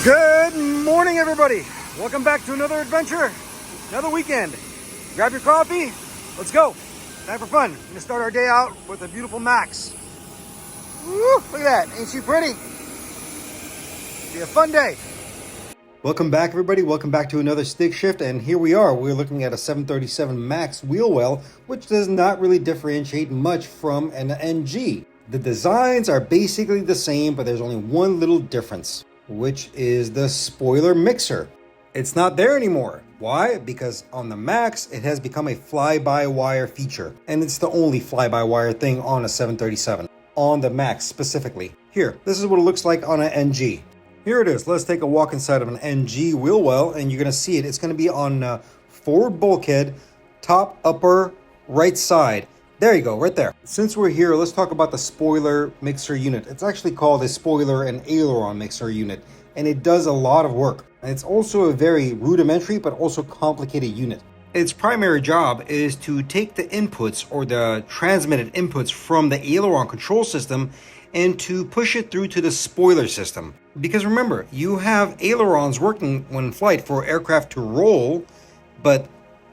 Good morning, everybody. Welcome back to another adventure, another weekend. Grab your coffee, let's go. Time for fun. We're gonna start our day out with a beautiful Mach. Woo, look at that, ain't she pretty? Be a fun day. Welcome back, everybody. Welcome back to another Stig shift, and here we are. We're looking at a 737 Mach wheel well, which does not really differentiate much from an NG. The designs are basically the same, but there's only one little difference, which is the spoiler mixer. It's not there anymore. Why? Because on the Mach, it has become a fly-by-wire feature, and it's the only fly-by-wire thing on a 737, on the Mach specifically. Here, this is what it looks like on an NG. Here it is. Let's take a walk inside of an NG wheel well, and you're going to see it. It's going to be on forward bulkhead, top, upper, right side. There you go, right there. Since we're here, let's talk about the spoiler mixer unit. It's actually called a spoiler and aileron mixer unit, and it does a lot of work. And it's also a very rudimentary but also complicated unit. Its primary job is to take the inputs or the transmitted inputs from the aileron control system and to push it through to the spoiler system. Because remember, you have ailerons working when in flight for aircraft to roll, but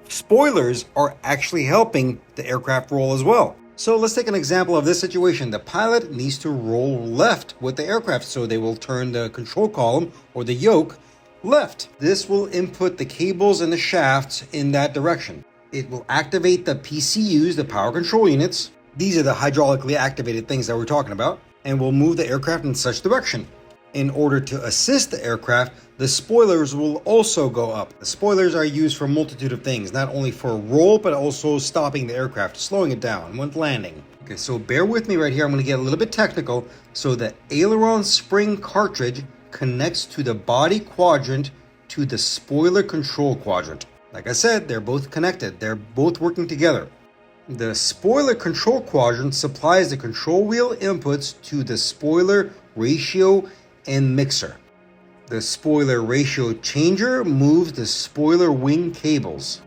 spoilers are actually helping the aircraft roll as well. So let's take an example of this situation. The pilot needs to roll left with the aircraft, so they will turn the control column or the yoke left. This will input the cables and the shafts in that direction. It will activate the PCUs, the power control units. These are the hydraulically activated things that we're talking about, and will move the aircraft in such direction. In order to assist the aircraft, the spoilers will also go up. The spoilers are used for a multitude of things, not only for roll, but also stopping the aircraft, slowing it down when landing. Okay, so bear with me right here. I'm going to get a little bit technical. So the aileron spring cartridge connects to the body quadrant to the spoiler control quadrant. Like I said, they're both connected. They're both working together. The spoiler control quadrant supplies the control wheel inputs to the spoiler ratio and mixer. The spoiler ratio changer moves the spoiler wing cables.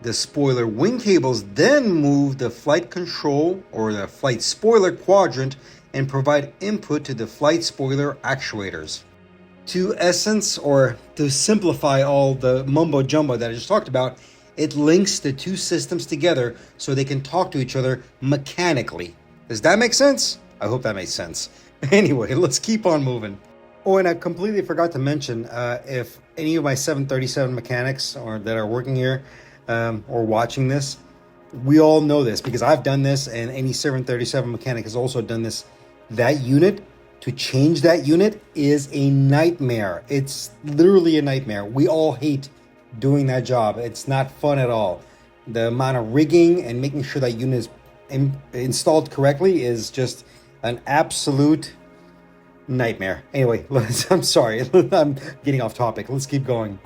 The spoiler wing cables then move the flight control or the flight spoiler quadrant and provide input to the flight spoiler actuators. To essence, or to simplify all the mumbo jumbo that I just talked about, it links the two systems together so they can talk to each other mechanically. Does that make sense? I hope that makes sense. Anyway, let's keep on moving. Oh, and I completely forgot to mention, if any of my 737 mechanics or that are working here or watching this, we all know this because I've done this, and any 737 mechanic has also done this. That unit, to change that unit is a nightmare. It's literally a nightmare. We all hate doing that job. It's not fun at all. The amount of rigging and making sure that unit is installed correctly is just an absolute nightmare. Anyway, I'm sorry. I'm getting off topic. Let's keep going.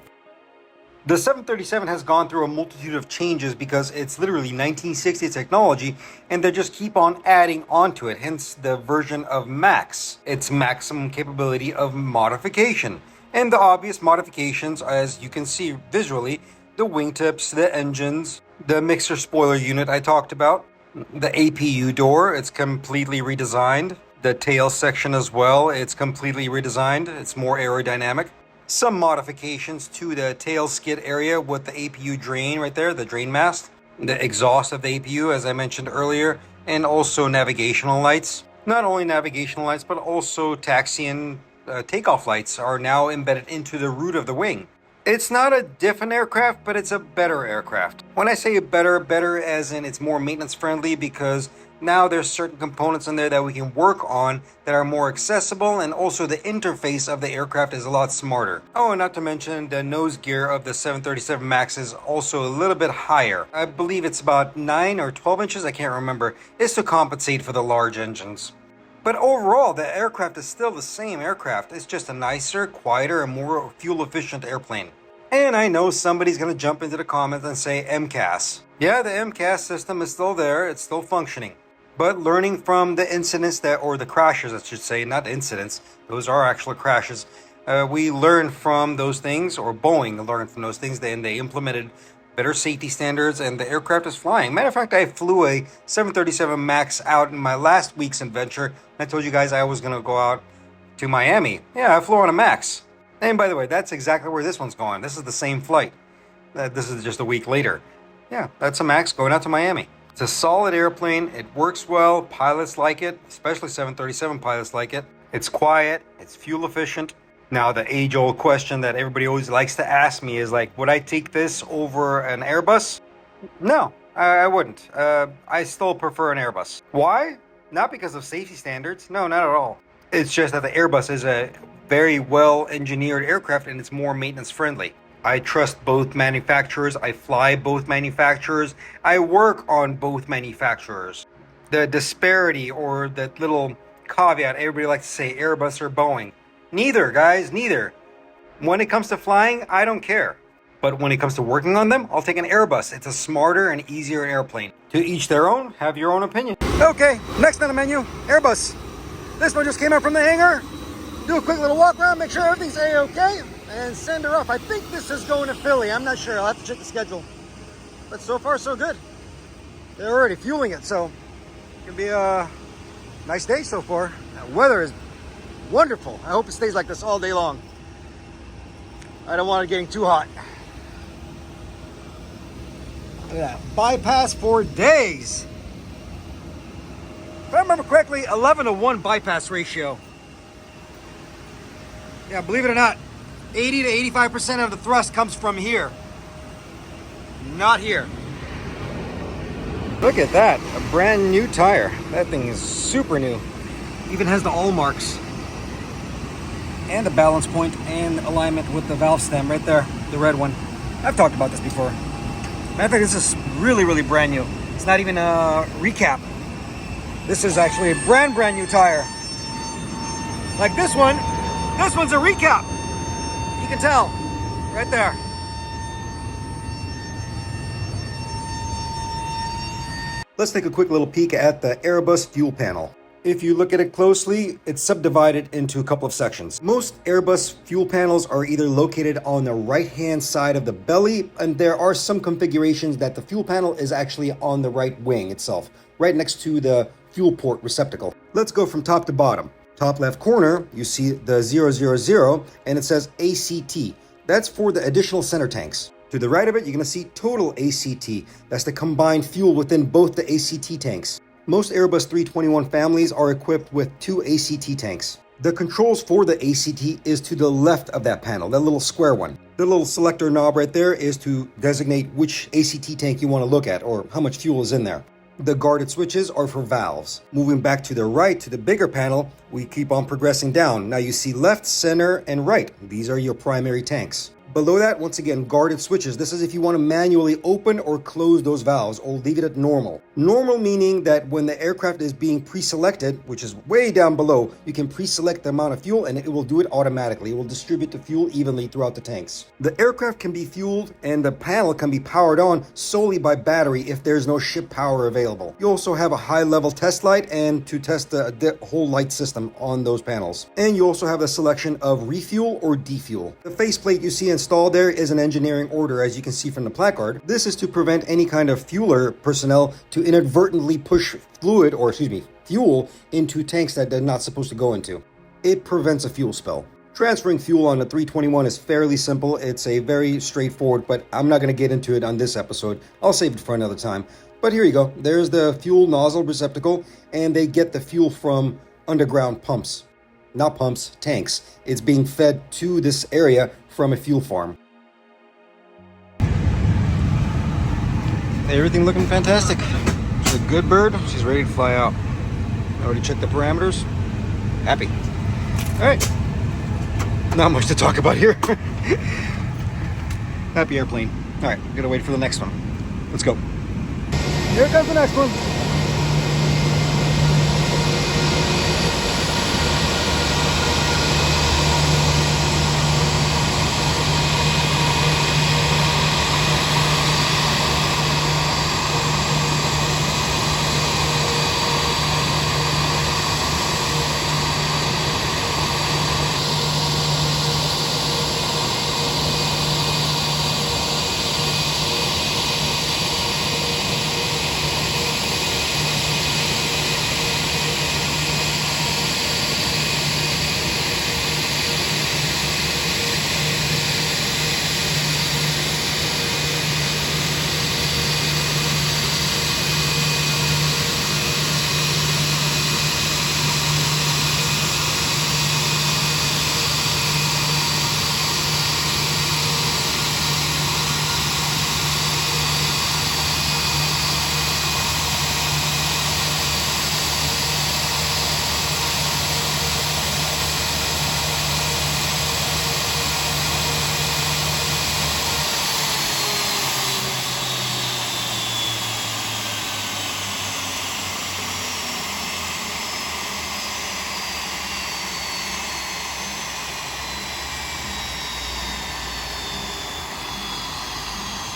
The 737 has gone through a multitude of changes because it's literally 1960 technology, and they just keep on adding onto it, hence the version of Mach, its maximum capability of modification. And the obvious modifications, as you can see visually, the wingtips, the engines, the mixer spoiler unit I talked about, the APU door, it's completely redesigned. The tail section as well, it's completely redesigned. It's more aerodynamic. Some modifications to the tail skid area with the APU drain right there, the drain mast, the exhaust of the APU, as I mentioned earlier, and also navigational lights. Not only navigational lights, but also taxi and takeoff lights are now embedded into the root of the wing. It's not a different aircraft, but it's a better aircraft. When I say better as in it's more maintenance friendly, because now there's certain components in there that we can work on that are more accessible, and also the interface of the aircraft is a lot smarter. Oh, and not to mention the nose gear of the 737 Mach is also a little bit higher. I believe it's about 9 or 12 inches, I can't remember. It's to compensate for the large engines. But overall, the aircraft is still the same aircraft. It's just a nicer, quieter, and more fuel-efficient airplane. And I know somebody's going to jump into the comments and say MCAS. Yeah, the MCAS system is still there. It's still functioning. But learning from the incidents or the crashes, I should say, not incidents. Those are actual crashes. We learned from those things, or Boeing learned from those things, and they implemented better safety standards, and the aircraft is flying. Matter of fact, I flew a 737 Mach out in my last week's adventure. I told you guys I was going to go out to Miami. Yeah, I flew on a Mach. And by the way, that's exactly where this one's going. This is the same flight. This is just a week later. Yeah, that's a Max going out to Miami. It's a solid airplane. It works well. Pilots like it, especially 737 pilots like it. It's quiet. It's fuel efficient. Now, the age-old question that everybody always likes to ask me is like, would I take this over an Airbus? No, I wouldn't. I still prefer an Airbus. Why? Not because of safety standards. No, not at all. It's just that the Airbus is a very well-engineered aircraft and it's more maintenance-friendly. I trust both manufacturers. I fly both manufacturers. I work on both manufacturers. The disparity or that little caveat everybody likes to say Airbus or Boeing. Neither, guys, neither. When it comes to flying, I don't care. But when it comes to working on them, I'll take an Airbus. It's a smarter and easier airplane. To each their own, have your own opinion. Okay, next on the menu, Airbus. This one just came out from the hangar. Do a quick little walk around, make sure everything's A-okay, and send her off. I think this is going to Philly. I'm not sure. I'll have to check the schedule. But so far, so good. They're already fueling it, so it's going to be a nice day so far. The weather is wonderful. I hope it stays like this all day long. I don't want it getting too hot. Look at that. Bypass for days. If I remember correctly, 11-to-1 bypass ratio. Yeah, believe it or not, 80 to 85% of the thrust comes from here. Not here. Look at that. A brand new tire. That thing is super new. Even has the all marks. And the balance point and alignment with the valve stem right there. The red one. I've talked about this before. Matter of fact, this is really, really brand new. It's not even a recap. This is actually a brand new tire. Like this one. This one's a recap. You can tell right there. Let's take a quick little peek at the Airbus fuel panel. If you look at it closely, it's subdivided into a couple of sections. Most Airbus fuel panels are either located on the right-hand side of the belly, and there are some configurations that the fuel panel is actually on the right wing itself, right next to the fuel port receptacle. Let's go from top to bottom. Top left corner, you see the 000, and it says ACT. That's for the additional center tanks. To the right of it, you're going to see total ACT. That's the combined fuel within both the ACT tanks. Most Airbus 321 families are equipped with 2 ACT tanks. The controls for the ACT is to the left of that panel, that little square one. The little selector knob right there is to designate which ACT tank you want to look at or how much fuel is in there. The guarded switches are for valves. Moving back to the right, to the bigger panel, we keep on progressing down. Now you see left, center, and right. These are your primary tanks. Below that, once again, guarded switches. This is if you want to manually open or close those valves or leave it at normal. Normal meaning that when the aircraft is being pre-selected, which is way down below, you can pre-select the amount of fuel and it will do it automatically. It will distribute the fuel evenly throughout the tanks. The aircraft can be fueled and the panel can be powered on solely by battery if there's no ship power available. You also have a high-level test light and to test the whole light system on those panels. And you also have a selection of refuel or defuel. The faceplate you see installed there is an engineering order, as you can see from the placard. This is to prevent any kind of fueler personnel to inadvertently push fuel into tanks that they're not supposed to go into. It prevents a fuel spill. Transferring fuel on the 321 is fairly simple. It's a very straightforward, but I'm not going to get into it on this episode. I'll save it for another time. But here you go. There's the fuel nozzle receptacle, and they get the fuel from underground pumps. Not pumps, tanks. It's being fed to this area from a fuel farm. Everything looking fantastic. She's a good bird. She's ready to fly out. I already checked the parameters. Happy. All right. Not much to talk about here. Happy airplane. All right, gotta wait for the next one. Let's go. Here comes the next one.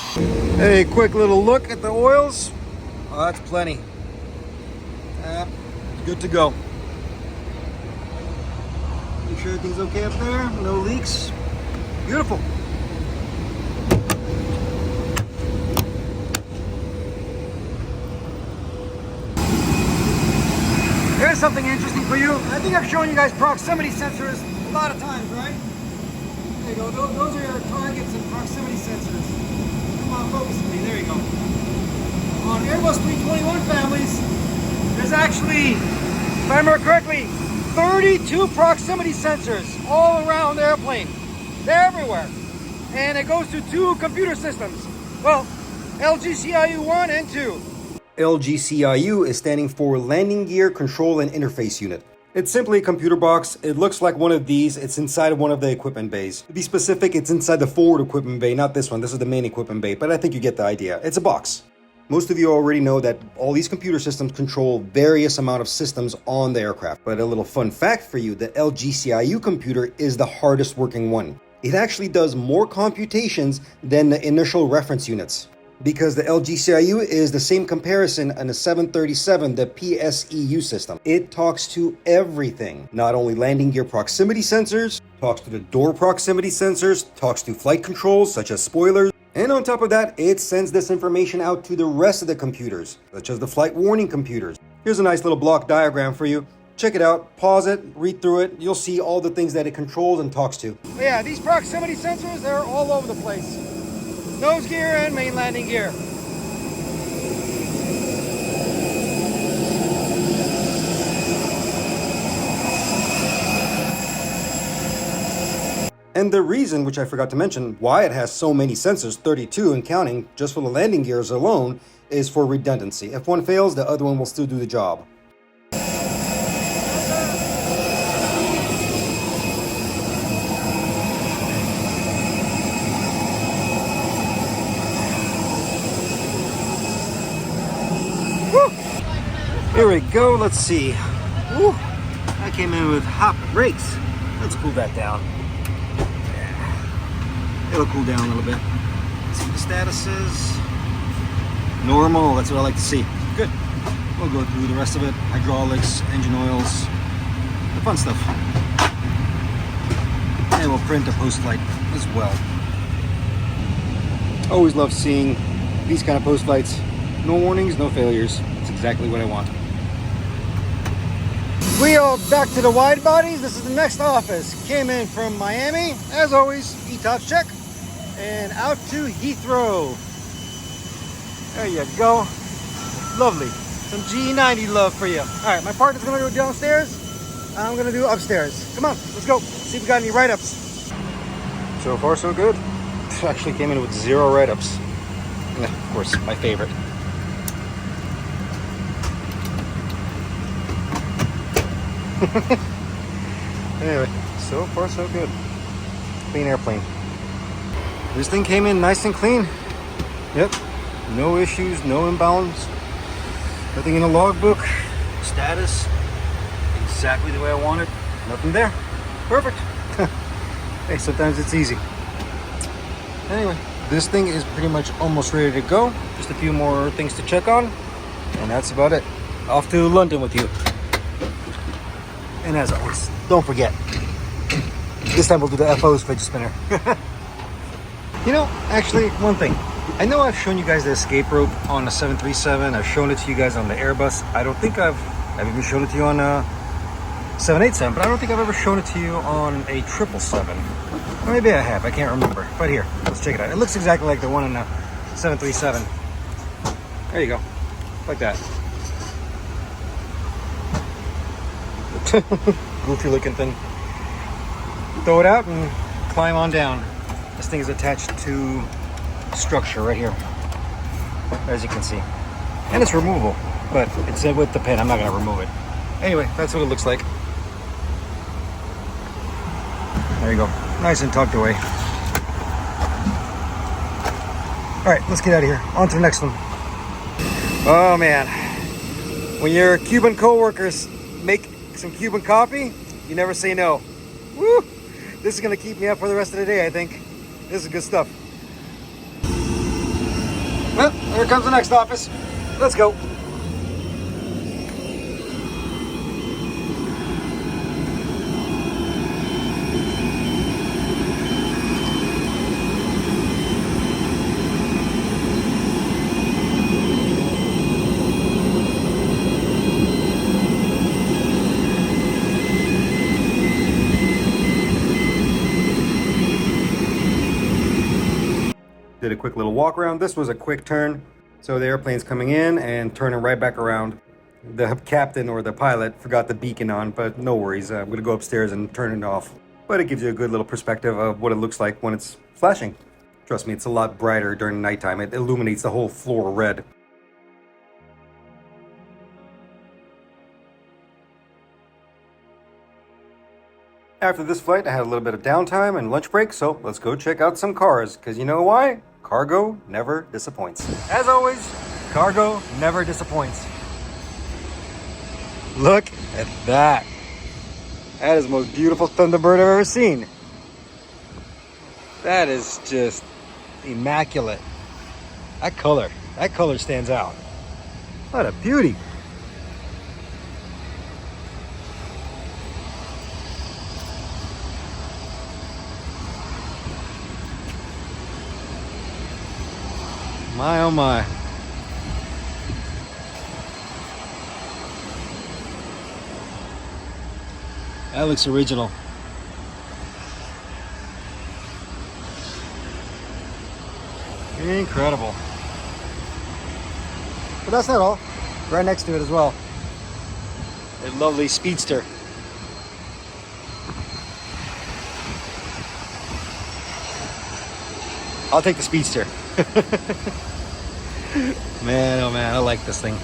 Hey, quick little look at the oils. Oh, that's plenty. Good to go. Make sure everything's okay up there. No leaks. Beautiful. Here's something interesting for you. I think I've shown you guys proximity sensors a lot of times, right? There you go. Those are your targets and proximity sensors. Come on, focus with me. There you go. On Airbus A321 families, there's actually, if I remember correctly, 32 proximity sensors all around the airplane. They're everywhere. And it goes to 2 computer systems. Well, LGCIU 1 and 2. LGCIU is standing for Landing Gear Control and Interface Unit. It's simply a computer box. It looks like one of these. It's inside of one of the equipment bays. To be specific, it's inside the forward equipment bay, not this one. This is the main equipment bay, but I think you get the idea. It's a box. Most of you already know that all these computer systems control various amount of systems on the aircraft. But a little fun fact for you, the LGCIU computer is the hardest working one. It actually does more computations than the initial reference units. Because the LGCIU is the same comparison on the 737, the PSEU system. It talks to everything, not only landing gear proximity sensors, talks to the door proximity sensors, talks to flight controls such as spoilers, and on top of that, it sends this information out to the rest of the computers, such as the flight warning computers. Here's a nice little block diagram for you. Check it out, pause it, read through it. You'll see all the things that it controls and talks to. But yeah, these proximity sensors, they're all over the place. Nose gear and main landing gear. And the reason, which I forgot to mention, why it has so many sensors, 32 and counting, just for the landing gears alone, is for redundancy. If one fails, the other one will still do the job. Here we go, let's see. Woo. I came in with hot brakes. Let's cool that down. Yeah. It'll cool down a little bit. Let's see what the status is. Normal, that's what I like to see. Good. We'll go through the rest of it. Hydraulics, engine oils, the fun stuff. And we'll print a post-flight as well. Always love seeing these kind of post-flights. No warnings, no failures. It's exactly what I want. We are back to the wide bodies. This is the next office. Came in from Miami, as always, ETOPS check, and out to Heathrow. There you go. Lovely. Some G90 love for you. All right, my partner's gonna go downstairs. I'm gonna do upstairs. Come on, let's go. See if we got any write-ups. So far, so good. Actually came in with 0 write-ups. And of course, my favorite. Anyway, so far so good. Clean airplane. This thing came in nice and clean. Yep, no issues, no imbalance. Nothing in the logbook. Status exactly the way I want it. Nothing there. Perfect. Hey, sometimes it's easy. Anyway, this thing is pretty much almost ready to go. Just a few more things to check on, and that's about it. Off to London with you. And as always, don't forget, this time we'll do the FO's fidget spinner. You know, actually, one thing. I know I've shown you guys the escape rope on the 737. I've shown it to you guys on the Airbus. I don't think I've even shown it to you on a 787, but I don't think I've ever shown it to you on a 777. Or maybe I have, I can't remember. But here, let's check it out. It looks exactly like the one on the 737. There you go, like that. Goofy looking thing. Throw it out and climb on down. This thing is attached to structure right here, as you can see, and it's removable, but it's with the pin. I'm not going to remove it. Anyway, that's what it looks like. There you go, nice and tucked away. All right, let's get out of here. On to the next one. Oh man, when your Cuban co-workers make some Cuban coffee, you never say no. Woo! This is gonna keep me up for the rest of the day, I think. This is good stuff. Well, here comes the next office. Let's go. Did a quick little walk around. This was a quick turn. So the airplane's coming in and turning right back around. The captain or the pilot forgot the beacon on, but no worries. I'm gonna go upstairs and turn it off. But it gives you a good little perspective of what it looks like when it's flashing. Trust me, it's a lot brighter during nighttime. It illuminates the whole floor red. After this flight, I had a little bit of downtime and lunch break, so let's go check out some cars, because you know why? Cargo never disappoints. As always, cargo never disappoints. Look at that. That is the most beautiful Thunderbird I've ever seen. That is just immaculate. That color stands out. What a beauty. My oh my. That looks original. Incredible. But that's not all. Right next to it as well, a lovely speedster. I'll take the speedster. Man, oh man, I like this thing.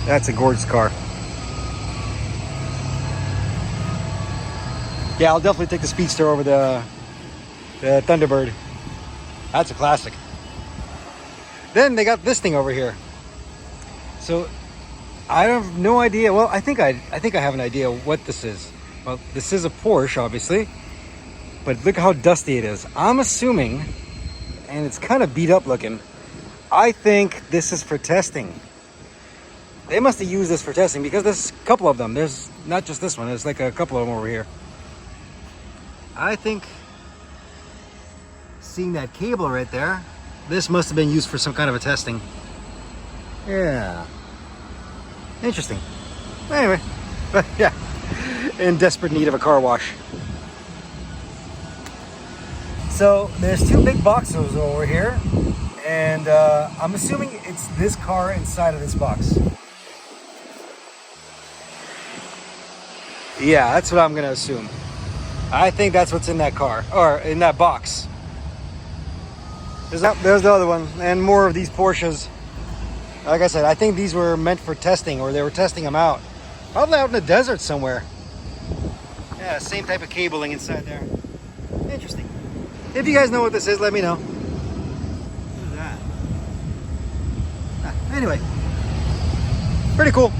That's a gorgeous car. Yeah, I'll definitely take the Speedster over the Thunderbird. That's a classic. Then they got this thing over here. So I have no idea. Well, I think I have an idea what this is. Well, this is a Porsche, obviously, but look how dusty it is. I'm assuming, and it's kind of beat up looking. I think this is for testing. They must have used this for testing because there's a couple of them. There's not just this one. There's like a couple of them over here. I think seeing that cable right there, this must have been used for some kind of a testing. Yeah. Interesting. Anyway, but yeah, in desperate need of a car wash. So there's two big boxes over here, and I'm assuming it's this car inside of this box. Yeah, that's what I'm going to assume. I think that's what's in that car, or in that box. There's the other one, and more of these Porsches. Like I said, I think these were meant for testing, or they were testing them out. Probably out in the desert somewhere. Yeah, same type of cabling inside there. Interesting. If you guys know what this is, let me know. What is that? Anyway, pretty cool.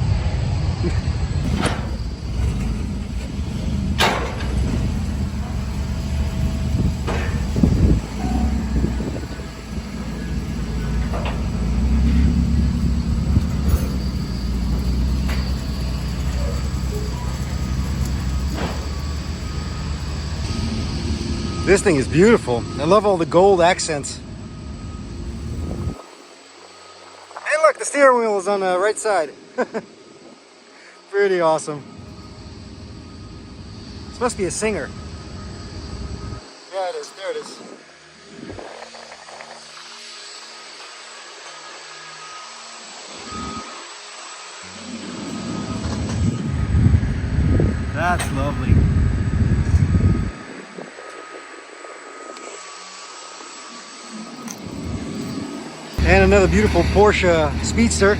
This thing is beautiful. I love all the gold accents. Hey look, the steering wheel is on the right side. Pretty awesome. This must be a Singer. Yeah, it is. There it is. That's lovely. And another beautiful Porsche Speedster.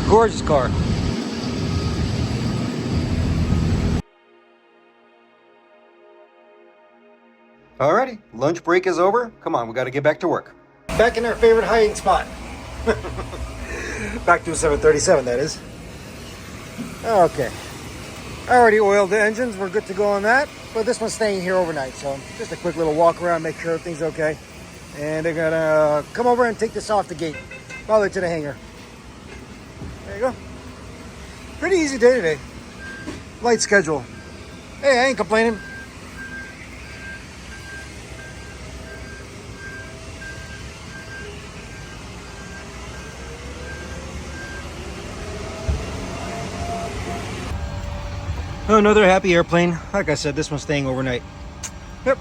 Gorgeous car. Alrighty, lunch break is over. Come on, we got to get back to work. Back in our favorite hiding spot. Back to a 737, that is. Okay. I already oiled the engines. We're good to go on that. But this one's staying here overnight. So just a quick little walk around, make sure everything's okay. And they're going to come over and take this off the gate. All the way to the hangar. There you go. Pretty easy day today. Light schedule. Hey, I ain't complaining. Another happy airplane. Like I said, this one's staying overnight. Yep.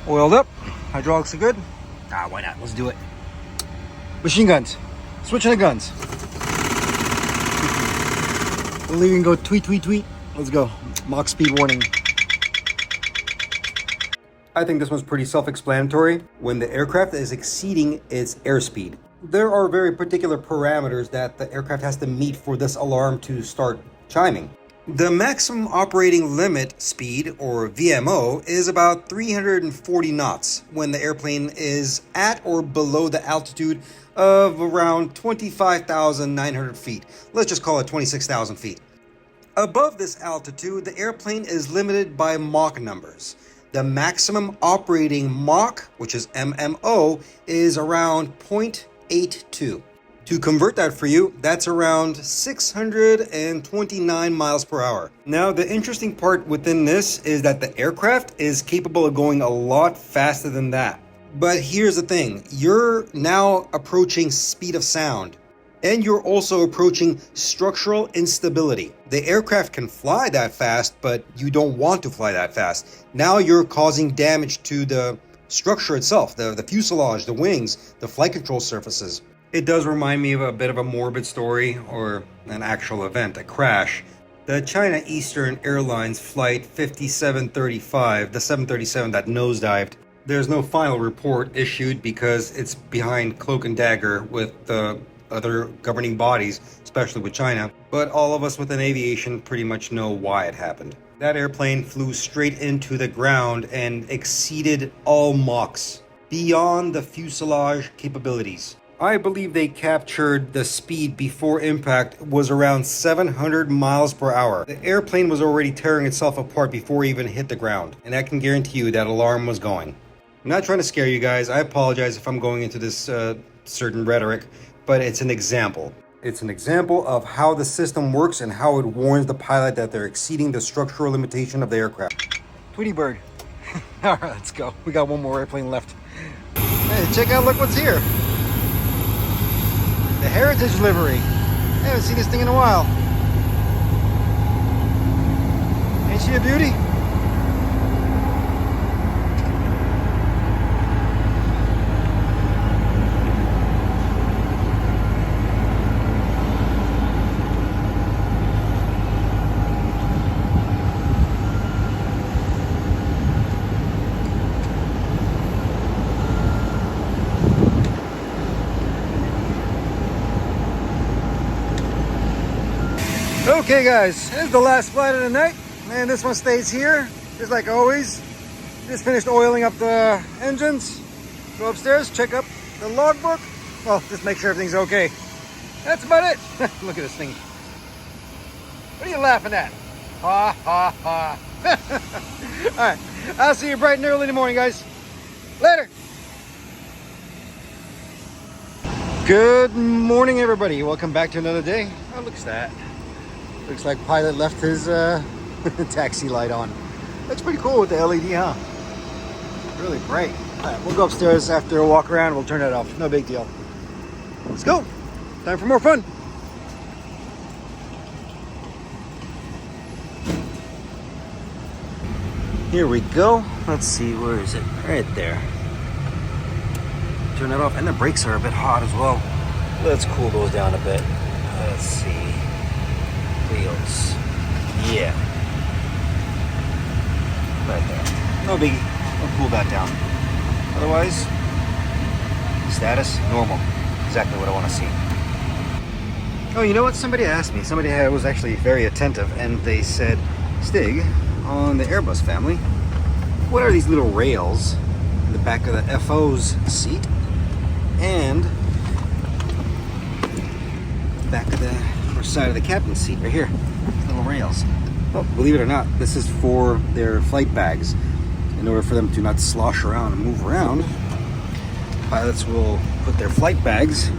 Oiled up. Hydraulics are good. Why not? Let's do it. Machine guns. Switching the guns. We'll even go tweet, tweet, tweet. Let's go. Mach speed warning. I think this one's pretty self-explanatory. When the aircraft is exceeding its airspeed, there are very particular parameters that the aircraft has to meet for this alarm to start chiming. The maximum operating limit speed, or VMO, is about 340 knots when the airplane is at or below the altitude of around 25,900 feet. Let's just call it 26,000 feet. Above this altitude, the airplane is limited by Mach numbers. The maximum operating Mach, which is MMO, is around 0.82. To convert that for you, that's around 629 miles per hour. Now, the interesting part within this is that the aircraft is capable of going a lot faster than that. But here's the thing, you're now approaching speed of sound, and you're also approaching structural instability. The aircraft can fly that fast, but you don't want to fly that fast. Now you're causing damage to the structure itself, the fuselage, the wings, the flight control surfaces. It does remind me of a bit of a morbid story, or an actual event, a crash. The China Eastern Airlines flight 5735, the 737 that nosedived, there's no final report issued because it's behind cloak and dagger with the other governing bodies, especially with China. But all of us within aviation pretty much know why it happened. That airplane flew straight into the ground and exceeded all Machs, beyond the fuselage capabilities. I believe they captured the speed before impact was around 700 miles per hour. The airplane was already tearing itself apart before it even hit the ground. And I can guarantee you that alarm was going. I'm not trying to scare you guys. I apologize if I'm going into this certain rhetoric, but it's an example. It's an example of how the system works and how it warns the pilot that they're exceeding the structural limitation of the aircraft. Tweety bird. All right, let's go. We got one more airplane left. Hey, check out, look what's here. The Heritage livery. I haven't seen this thing in a while. Ain't she a beauty? Okay guys, this is the last flight of the night, and this one stays here, just like always. Just finished oiling up the engines. Go upstairs, check up the logbook. Well, just make sure everything's okay. That's about it. Look at this thing. What are you laughing at? Ha ha ha. Alright, I'll see you bright and early in the morning, guys. Later. Good morning, everybody. Welcome back to another day. Oh, look at that. Looks like pilot left his taxi light on. Looks pretty cool with the LED, huh? Really bright. All right, we'll go upstairs after a walk around. We'll turn that off. No big deal. Let's go. Time for more fun. Here we go. Let's see, where is it? Right there. Turn it off, and the brakes are a bit hot as well. Let's cool those down a bit. Let's see. Wheels. Yeah. Right there. No biggie. I'll cool that down. Otherwise, status, normal. Exactly what I want to see. Oh, you know what? Somebody asked me. Somebody was actually very attentive, and they said, Stig, on the Airbus family, what are these little rails in the back of the FO's seat and back of the side of the captain's seat right here? Little rails. Well, believe it or not, this is for their flight bags. In order for them to not slosh around and move around, pilots will put their flight bags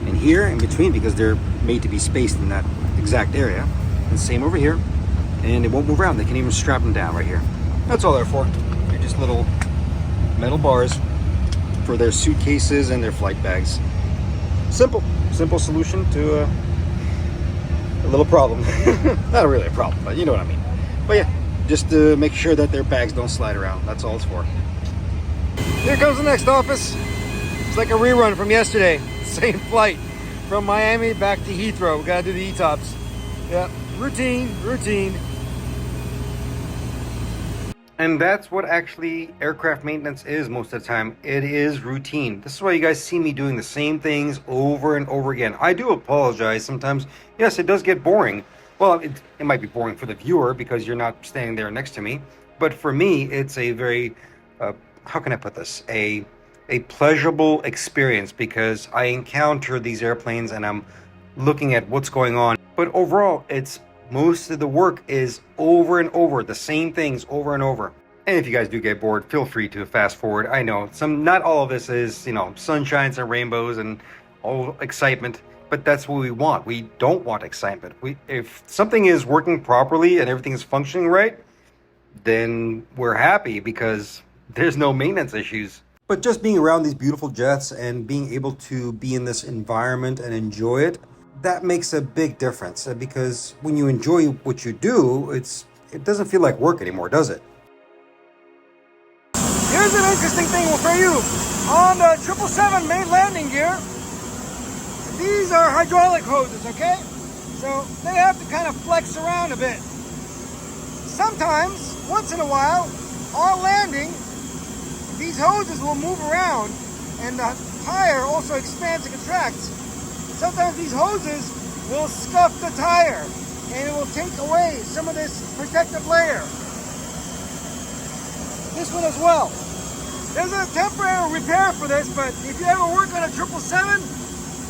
in here in between because they're made to be spaced in that exact area. And same over here, and it won't move around. They can even strap them down right here. That's all they're for. They're just little metal bars for their suitcases and their flight bags. Simple solution to a little problem. Not really a problem, but you know what I mean. But yeah, just to make sure that their bags don't slide around. That's all it's for. Here comes the next office. It's like a rerun from yesterday. Same flight from Miami back to Heathrow. We gotta do the ETOPS. Yeah, routine. And that's what actually aircraft maintenance is most of the time. It is routine. This is why you guys see me doing the same things over and over again. I do apologize sometimes. Yes, it does get boring. Well, it might be boring for the viewer because you're not standing there next to me. But for me, it's a very, how can I put this? A pleasurable experience because I encounter these airplanes and I'm looking at what's going on. But overall, it's most of the work is over and over, the same things over and over. And if you guys do get bored, feel free to fast forward. I know not all of this is, you know, sunshines and rainbows and all excitement, but that's what we want. We don't want excitement. If something is working properly and everything is functioning right, then we're happy because there's no maintenance issues. But just being around these beautiful jets and being able to be in this environment and enjoy it, that makes a big difference, because when you enjoy what you do, it doesn't feel like work anymore, does it? Here's an interesting thing for you. On the 777 main landing gear, these are hydraulic hoses, okay? So they have to kind of flex around a bit. Sometimes, once in a while, on landing, these hoses will move around and the tire also expands and contracts. Sometimes these hoses will scuff the tire and it will take away some of this protective layer. This one as well. There's a temporary repair for this, but if you ever work on a 777,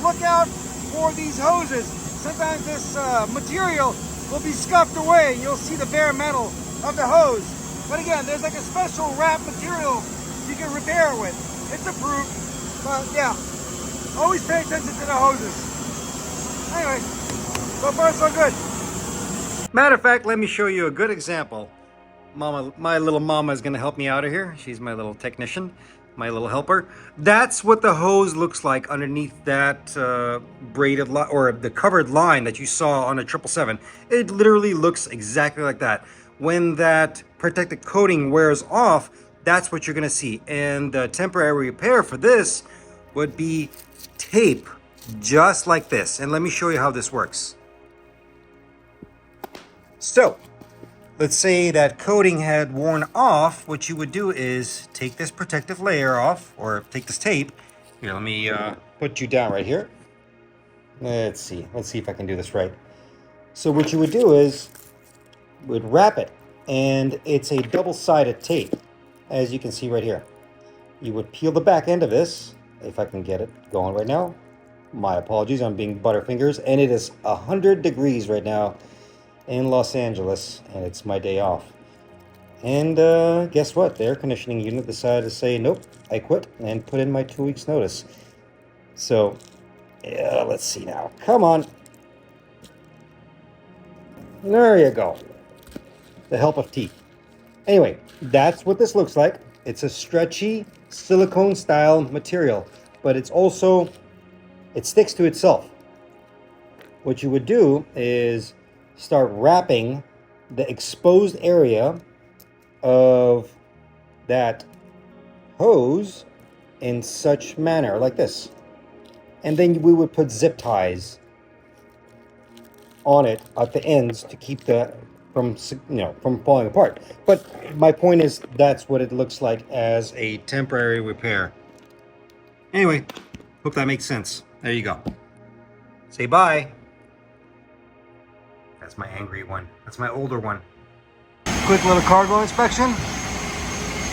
look out for these hoses. Sometimes this material will be scuffed away. You'll see the bare metal of the hose. But again, there's like a special wrap material you can repair it with. It's approved, but yeah. Always pay attention to the hoses. Anyway, so far so good. Matter of fact, let me show you a good example. My little mama is going to help me out of here. She's my little technician, my little helper. That's what the hose looks like underneath that braided or the covered line that you saw on a 777. It literally looks exactly like that. When that protective coating wears off, that's what you're going to see. And the temporary repair for this would be tape just like this. And let me show you how this works. So let's say that coating had worn off. What you would do is take this protective layer off, or take this tape. Here, let me put you down right here. Let's see if I can do this right. So what you would do is would wrap it, and it's a double-sided tape, as you can see right here. You would peel the back end of this, if I can get it going right now. My apologies, I'm being butterfingers, and it is 100 degrees right now in Los Angeles, and it's my day off. And guess what? The air conditioning unit decided to say, nope, I quit, and put in my 2 weeks notice. So, yeah, let's see now. Come on. There you go. The help of teeth. Anyway, that's what this looks like. It's a stretchy silicone style material, but it's also, it sticks to itself. What you would do is start wrapping the exposed area of that hose in such manner, like this. And then we would put zip ties on it at the ends to keep the from falling apart. But my point is, that's what it looks like as a temporary repair. Anyway, hope that makes sense. There you go. Say bye. That's my angry one. That's my older one. Quick little cargo inspection.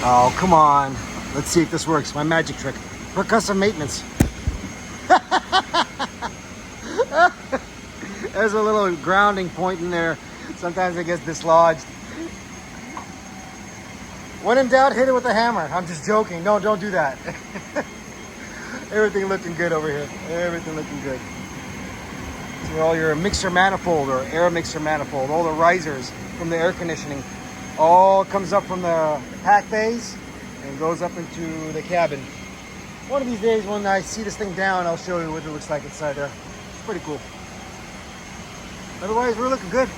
Oh, come on. Let's see if this works. My magic trick for custom maintenance. There's a little grounding point in there. Sometimes it gets dislodged. When in doubt, hit it with a hammer. I'm just joking. No, don't do that. Everything looking good over here. Everything looking good. So all your mixer manifold or air mixer manifold, all the risers from the air conditioning, all comes up from the pack bays and goes up into the cabin. One of these days when I see this thing down, I'll show you what it looks like inside there. It's pretty cool. Otherwise, we're looking good.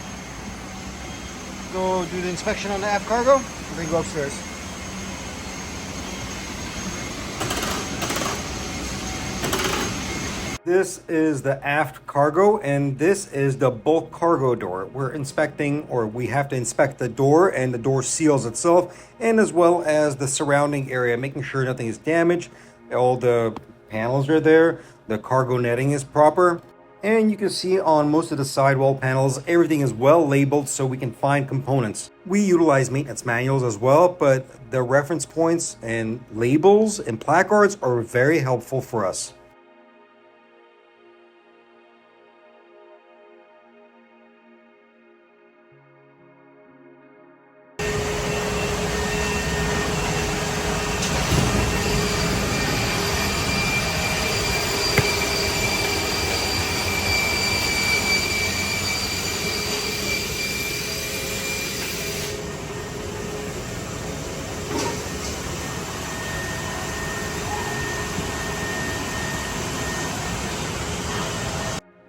Go do the inspection on the aft cargo and then go upstairs. This is the aft cargo, and this is the bulk cargo door. We're inspecting, or we have to inspect the door and the door seals itself, and as well as the surrounding area, making sure nothing is damaged. All the panels are there, the cargo netting is proper, and you can see on most of the sidewall panels, everything is well labeled so we can find components. We utilize maintenance manuals as well, but the reference points and labels and placards are very helpful for us.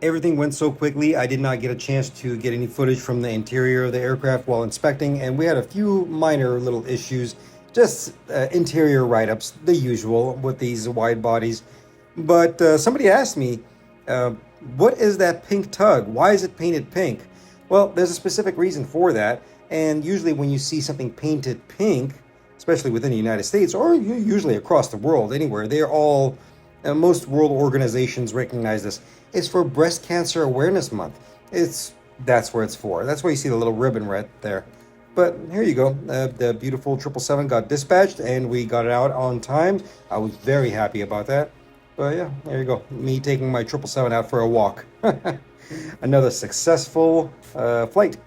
Everything went so quickly, I did not get a chance to get any footage from the interior of the aircraft while inspecting, and we had a few minor little issues, just interior write-ups, the usual with these wide bodies. But somebody asked me, what is that pink tug? Why is it painted pink? Well, there's a specific reason for that, and usually when you see something painted pink, especially within the United States, or usually across the world, anywhere, they're all, most world organizations recognize this. It's for Breast Cancer Awareness Month. That's where it's for. That's why you see the little ribbon right there. But here you go. The beautiful 777 got dispatched, and we got it out on time. I was very happy about that. But yeah, there you go. Me taking my 777 out for a walk. Another successful flight.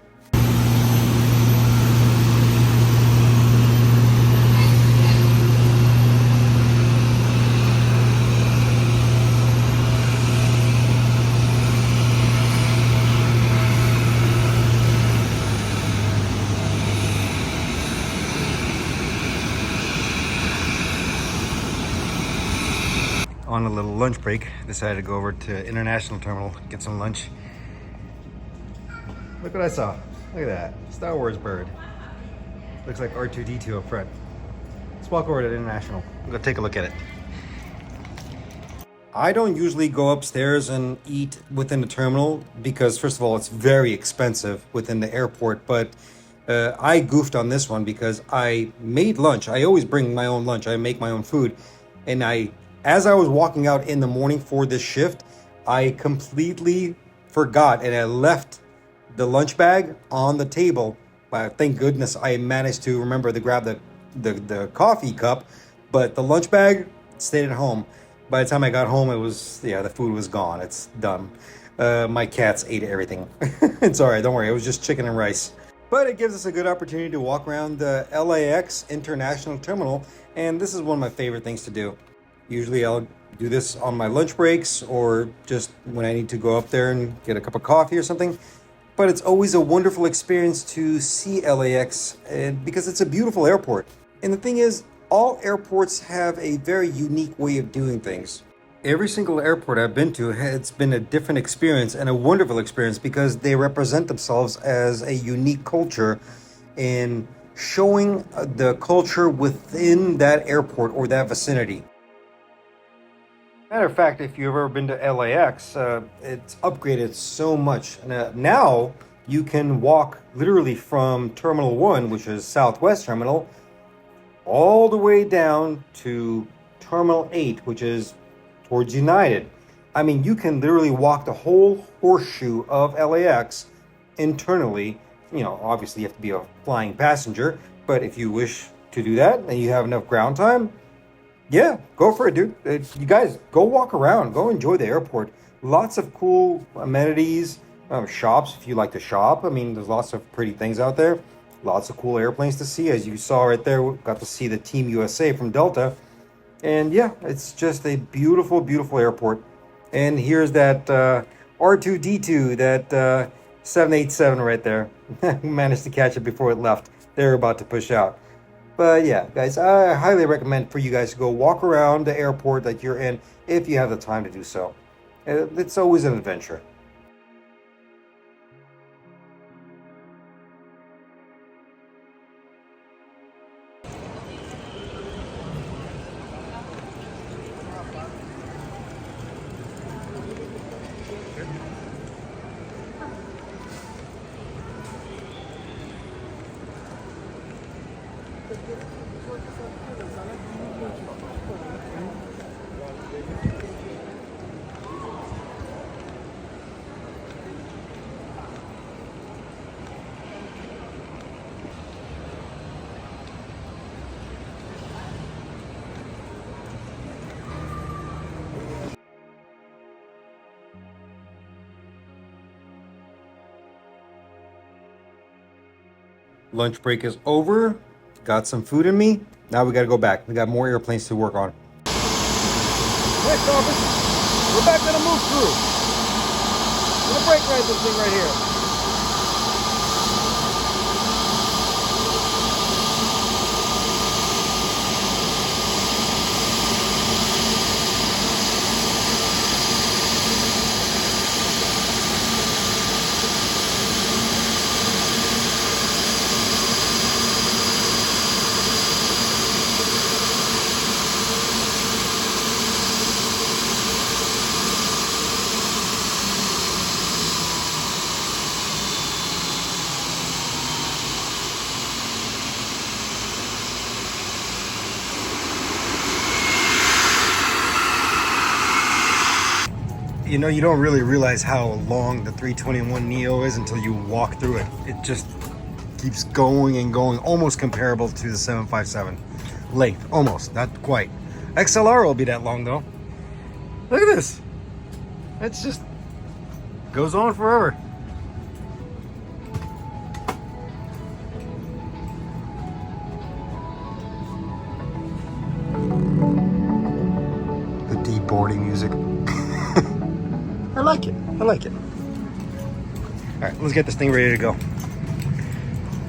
On a little lunch break, decided to go over to International Terminal, get some lunch. Look what I saw. Look at that. Star Wars bird. Looks like R2-D2 up front. Let's walk over to International. I'm gonna take a look at it. I don't usually go upstairs and eat within the terminal because, first of all, it's very expensive within the airport, but I goofed on this one because I made lunch. I always bring my own lunch. I make my own food. And as I was walking out in the morning for this shift, I completely forgot and I left the lunch bag on the table. Thank goodness I managed to remember to grab the coffee cup, but the lunch bag stayed at home. By the time I got home, the food was gone. It's done. My cats ate everything. It's all right, don't worry. It was just chicken and rice. But it gives us a good opportunity to walk around the LAX International Terminal, and this is one of my favorite things to do. Usually I'll do this on my lunch breaks or just when I need to go up there and get a cup of coffee or something. But it's always a wonderful experience to see LAX because it's a beautiful airport. And the thing is, all airports have a very unique way of doing things. Every single airport I've been to, it's been a different experience and a wonderful experience because they represent themselves as a unique culture in showing the culture within that airport or that vicinity. Matter of fact, if you've ever been to LAX, it's upgraded so much. Now you can walk literally from Terminal 1, which is Southwest Terminal, all the way down to Terminal 8, which is towards United. I mean, you can literally walk the whole horseshoe of LAX internally. You know, obviously you have to be a flying passenger, but if you wish to do that and you have enough ground time, yeah, go for it, dude. You guys, go walk around. Go enjoy the airport. Lots of cool amenities, shops if you like to shop. I mean, there's lots of pretty things out there. Lots of cool airplanes to see. As you saw right there, we got to see the Team USA from Delta. And yeah, it's just a beautiful, beautiful airport. And here's that R2-D2, that 787 right there. We managed to catch it before it left. They're about to push out. But yeah, guys, I highly recommend for you guys to go walk around the airport that you're in if you have the time to do so. It's always an adventure. Lunch break is over. Got some food in me. Now we got to go back. We got more airplanes to work on. Next office, we're back on a move crew. We're gonna brake ride this thing right here. You know, you don't really realize how long the 321 Neo is until you walk through it. It just keeps going and going, almost comparable to the 757 length, almost, not quite. XLR will be that long though. Look at this. It's just goes on forever. The deboarding music. I like it. I like it. All right, let's get this thing ready to go.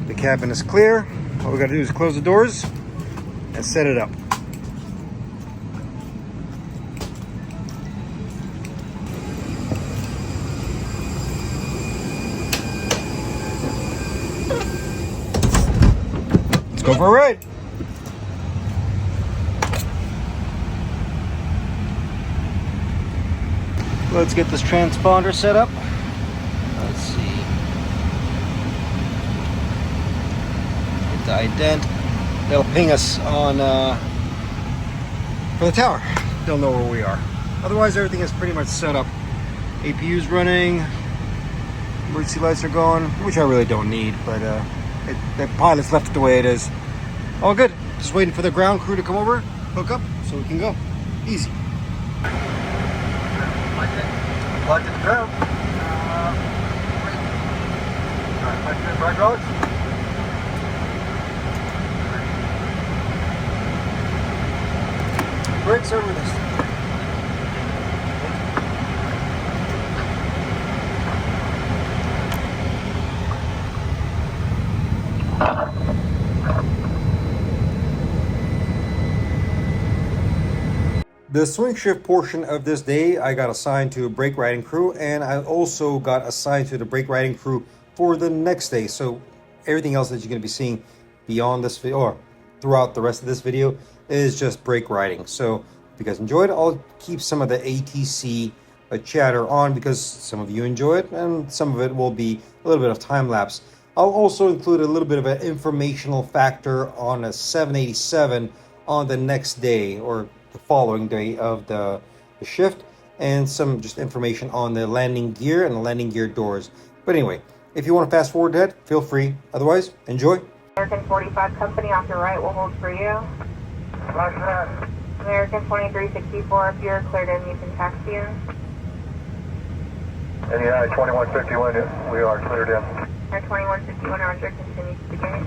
The cabin is clear. All we got to do is close the doors and set it up. Let's go for a ride. Let's get this transponder set up. Let's see. Hit the ident. That'll ping us on for the tower. They'll know where we are. Otherwise, everything is pretty much set up. APU's running. Emergency lights are going, which I really don't need, but the pilot's left it the way it is. All good. Just waiting for the ground crew to come over, hook up, so we can go. Easy. Plugged in the ground. Alright, plugged in the hydraulics. Brakes over this. The swing shift portion of this day, I got assigned to a brake riding crew, and I also got assigned to the brake riding crew for the next day. So everything else that you're going to be seeing beyond this video, or throughout the rest of this video, is just brake riding. So if you guys enjoyed, I'll keep some of the ATC chatter on because some of you enjoy it, and some of it will be a little bit of time lapse. I'll also include a little bit of an informational factor on a 787 on the next day or the following day of the shift, and some just information on the landing gear and the landing gear doors. But anyway, if you want to fast forward ahead, feel free. Otherwise, enjoy. American 45 company off your right will hold for you. Roger that. American 2364, if you're cleared in, you can taxi in. And the I-2151, we are cleared in. Air 2151, Roger, continue to the gate.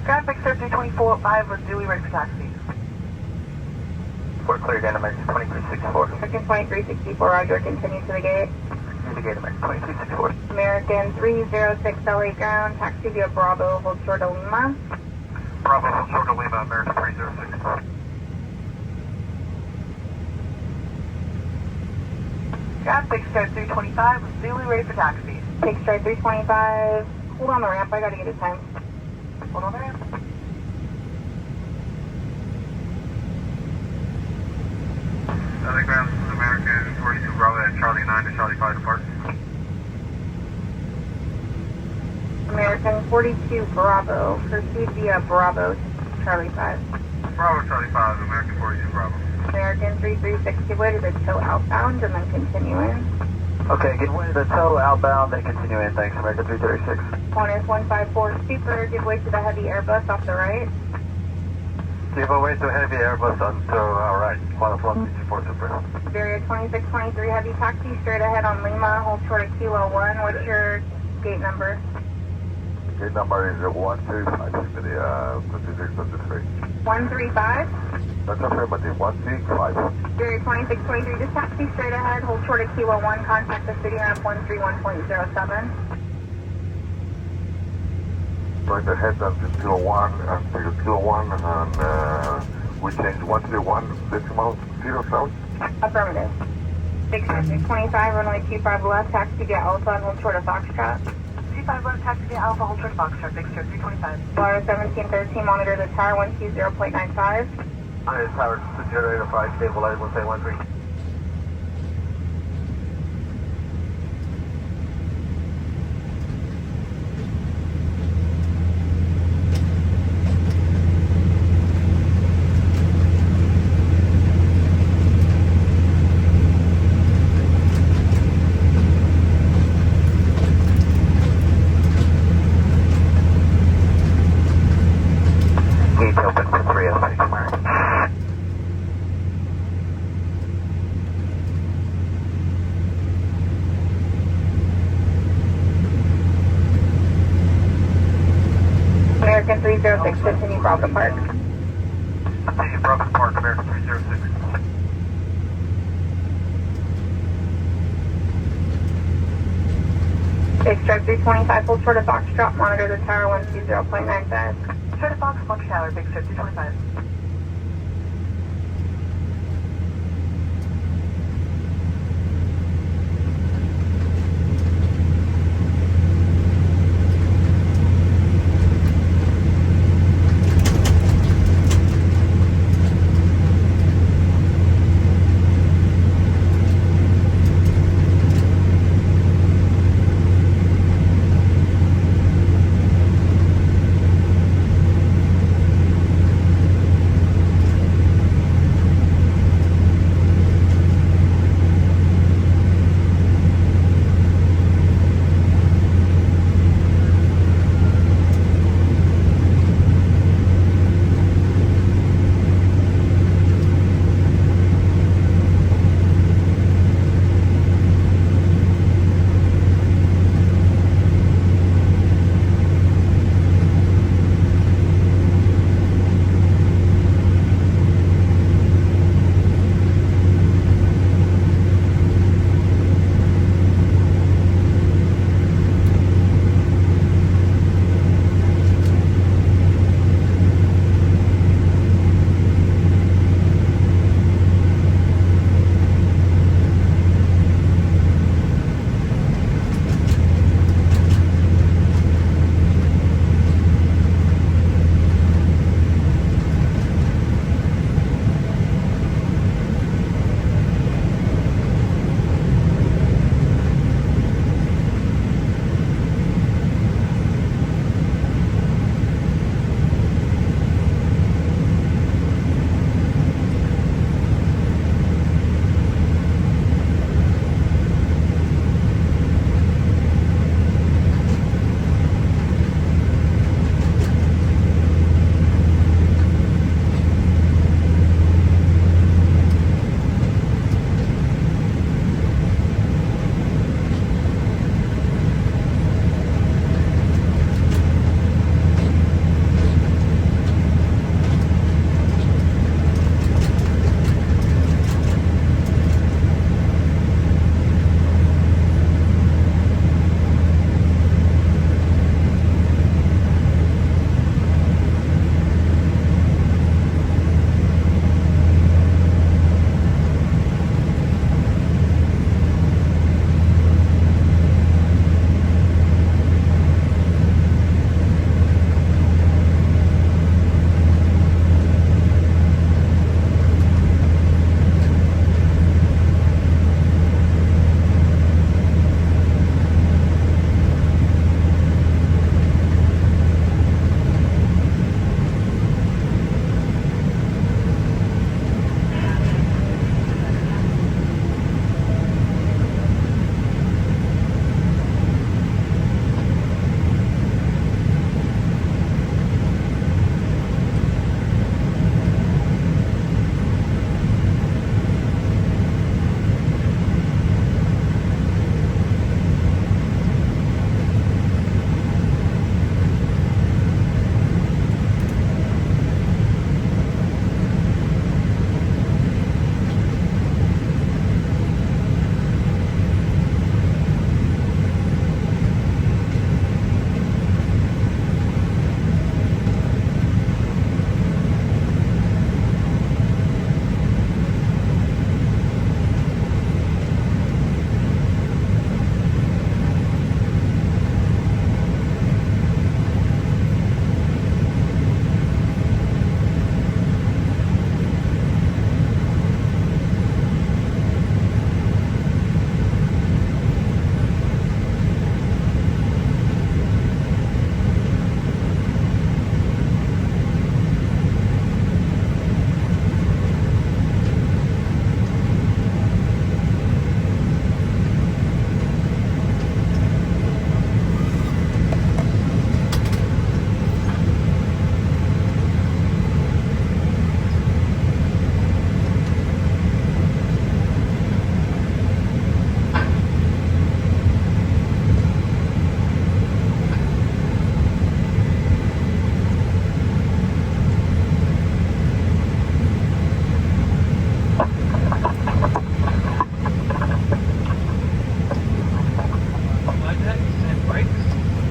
Traffic Sir 3245 was duly ready for taxi. We're cleared in, American 2364. American 2364, Roger, continue to the gate. To the gate, American 2364. American 306 LA ground, taxi via Bravo, hold short of Lima. Bravo, hold short of Lima, American 306. Traffic Sir 325 was duly ready for taxi. Take stride 325. Hold on the ramp, I gotta get his time. Hold on the ramp. LA ground, American 42 Bravo at Charlie 9 to Charlie 5 depart. American 42 Bravo, proceed via Bravo, Charlie 5. Bravo, Charlie 5, American 42 Bravo. American 3360, way to the tow outbound and then continue in. Okay, give way to the tow outbound, then continue in. Thanks, American 336. Qantas 154 Super, give way to the heavy Airbus off the right. Give way to heavy Airbus until our right. Qantas 154 Super. Iberia 2623 heavy taxi straight ahead on Lima, hold short of Kilo 1. What's your gate number? Gate number is 135, the 5623. 135? That's affirmative, 135. Iberia 2623, just taxi straight ahead, hold short of Kilo 1, contact the city ramp 131.07. Going to head until Kilo 1, and we change 131 decimal 0 south. Affirmative. 625, runway 25 left, taxi via Alpha and hold short of Foxtrot. 25 left, taxi via Alpha, hold short Foxtrot, Big Sir 325. Water 1713, monitor the tower 120.95. Tower to generator 5, stabilize 1813. Gate open for 306, American. American 306, continue Bravo Park. Continue Bravo Park, American 306. Take strike 325, hold short of Foxtrot, monitor the tower 120.95. Short of Fox, Fox Tower, Big Sir 325.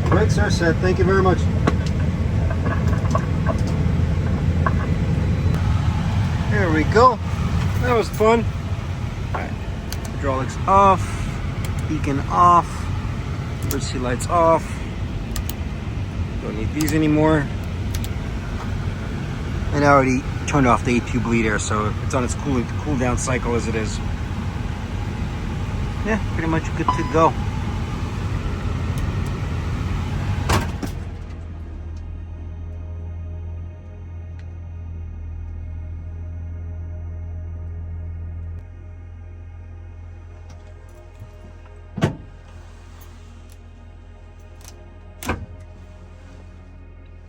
Brakes are set. Thank you very much. There we go. That was fun. All right. Hydraulics off. Beacon off. Emergency lights off. Don't need these anymore. And I already turned off the A2 bleed air, so it's on its cool down cycle as it is. Yeah, pretty much good to go.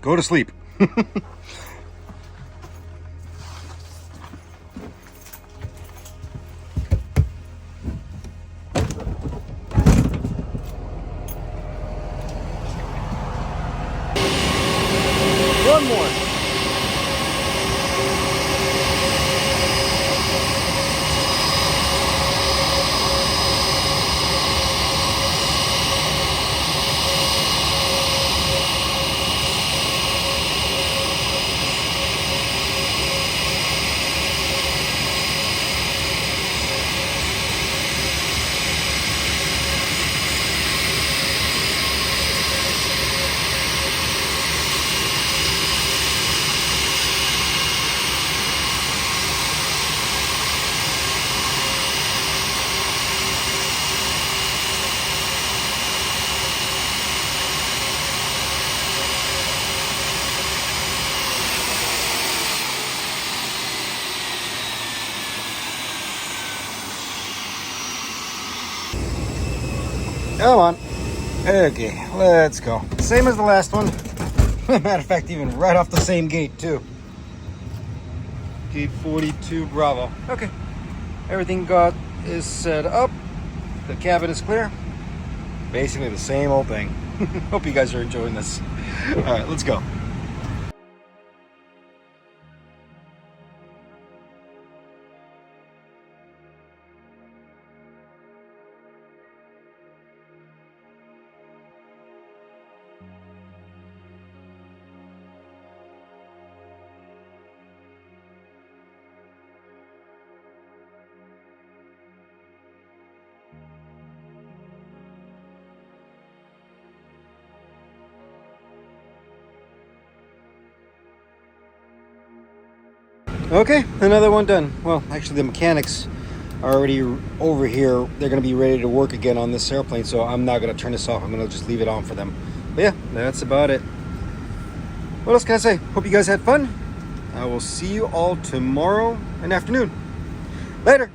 Go to sleep. One more. Come on. Okay, let's go. Same as the last one. Matter of fact, even right off the same gate, too. Gate 42, Bravo. Okay. Everything is set up. The cabin is clear. Basically the same old thing. Hope you guys are enjoying this. All right, let's go. Okay, another one done. Well, actually the mechanics are already over here. They're going to be ready to work again on this airplane, so I'm not going to turn this off. I'm going to just leave it on for them. But yeah, that's about it. What else can I say? Hope you guys had fun. I will see you all tomorrow and afternoon. Later.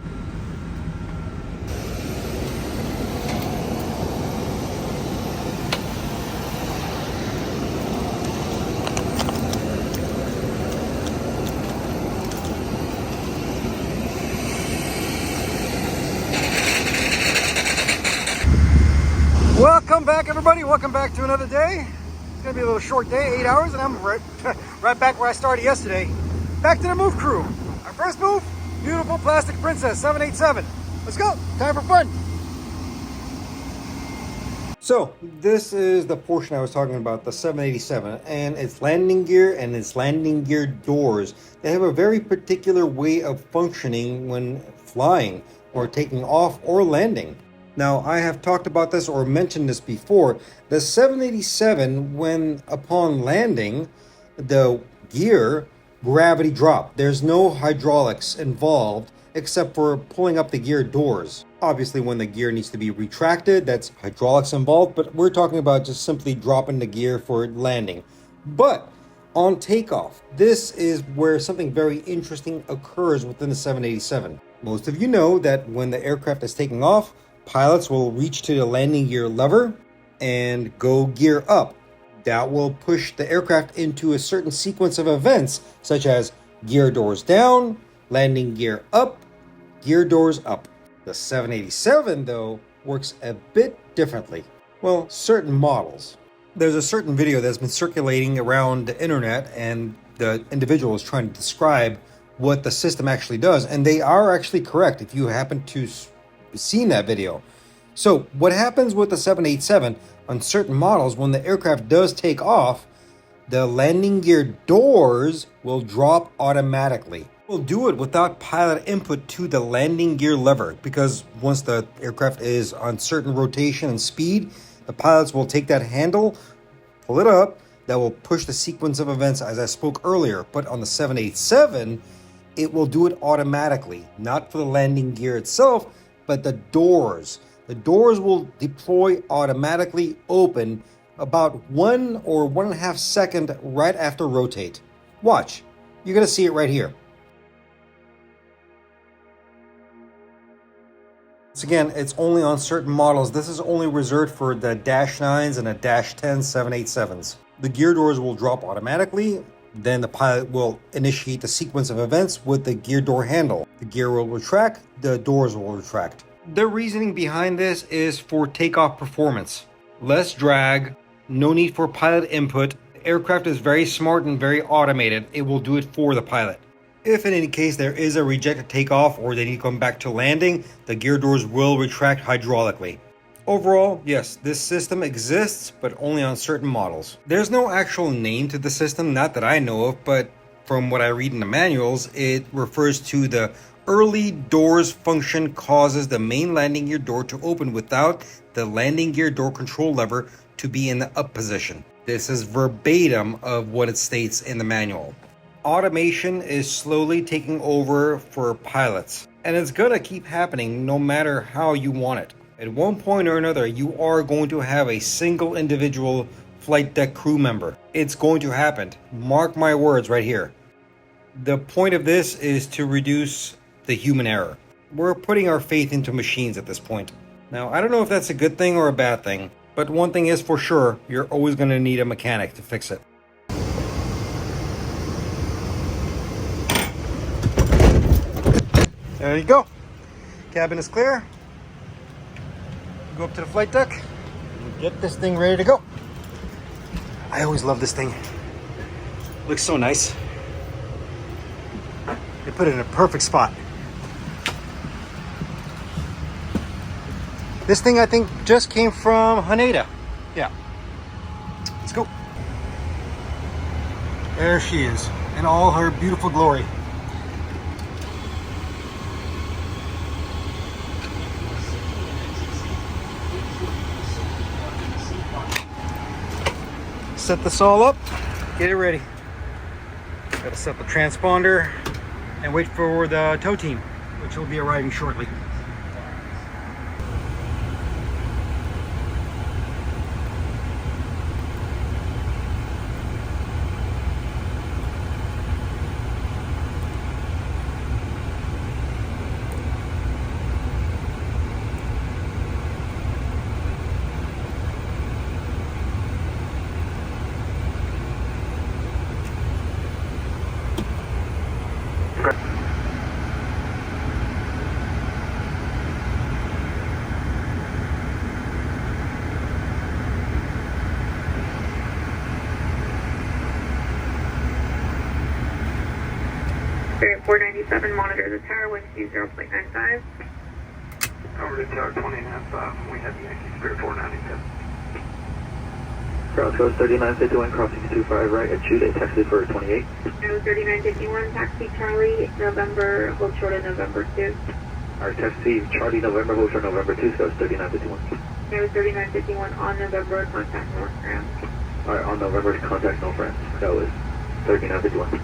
Welcome back, everybody. Welcome back to another day. It's gonna be a little short day, 8 hours, and I'm right back where I started yesterday. Back to the move crew. Our first move, beautiful plastic Princess 787. Let's go. Time for fun. So this is the portion I was talking about, the 787, and its landing gear and its landing gear doors. They have a very particular way of functioning when flying or taking off or landing. Now, I have talked about this or mentioned this before. The 787, when upon landing, the gear gravity drop. There's no hydraulics involved except for pulling up the gear doors. Obviously, when the gear needs to be retracted, that's hydraulics involved, but we're talking about just simply dropping the gear for landing. But on takeoff, this is where something very interesting occurs within the 787. Most of you know that when the aircraft is taking off, pilots will reach to the landing gear lever and go gear up. That will push the aircraft into a certain sequence of events, such as gear doors down, landing gear up, gear doors up. The 787, though, works a bit differently. Well, certain models. There's a certain video that's been circulating around the internet, and the individual is trying to describe what the system actually does, and they are actually correct if you happen to seen that video. So what happens with the 787, On certain models, when the aircraft does take off, the landing gear doors will drop automatically. We'll do it without pilot input to the landing gear lever, because once the aircraft is on certain rotation and speed, the pilots will take that handle, pull it up, that will push the sequence of events as I spoke earlier. But on the 787, it will do it automatically, not for the landing gear itself, but the doors. The doors will deploy automatically open about 1 or 1.5 seconds right after rotate. Watch, you're gonna see it right here. Once again, it's only on certain models. This is only reserved for the Dash 9s and the Dash 10 787s. The gear doors will drop automatically. Then the pilot will initiate the sequence of events with the gear door handle. The gear will retract, the doors will retract. The reasoning behind this is for takeoff performance. Less drag, no need for pilot input. The aircraft is very smart and very automated. It will do it for the pilot. If in any case there is a rejected takeoff or they need to come back to landing, the gear doors will retract hydraulically. Overall, yes, this system exists, but only on certain models. There's no actual name to the system, not that I know of, but from what I read in the manuals, it refers to the early doors function causes the main landing gear door to open without the landing gear door control lever to be in the up position. This is verbatim of what it states in the manual. Automation is slowly taking over for pilots, and it's gonna keep happening no matter how you want it. At one point or another, you are going to have a single individual flight deck crew member. It's going to happen. Mark my words right here. The point of this is to reduce the human error. We're putting our faith into machines at this point. Now, I don't know if that's a good thing or a bad thing, but one thing is for sure, you're always going to need a mechanic to fix it. There you go. Cabin is clear. Go up to the flight deck and get this thing ready to go. I always love this thing. Looks so nice. They put it in a perfect spot. This thing I think just came from Haneda. Yeah. Let's go. There she is in all her beautiful glory. Set this all up, get it ready. Gotta set the transponder and wait for the tow team, which will be arriving shortly. Spirit 497, monitor the tower, wind speed 0.95. Over to tower 20.5, we have Yankee Spirit 497. Cross coast 3951, crossing 25 right at Tuesday, taxi for 28. No 3951, taxi Charlie, November, hold short of November 2. Alright, taxi Charlie November, hold short November 2, so it's 3951. No 3951 on November, contact North Grand. Alright, on November, contact no friends. That was 3951.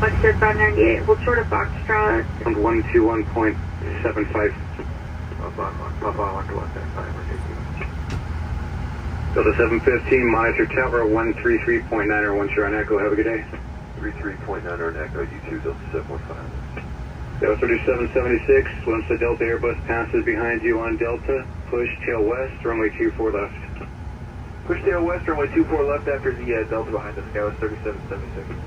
Foxtrot 98, hold short of Foxtrot. 121.75. Papa 121, Delta 715, monitor tower 133.9 or 1 on Echo. Have a good day. 33.9 on Echo, U2 Delta 715. Delta 3776, once the Delta Airbus passes behind you on Delta, push tail west, runway 24 left. Push tail west, runway 24 left after the Delta behind us, Skywest 3776.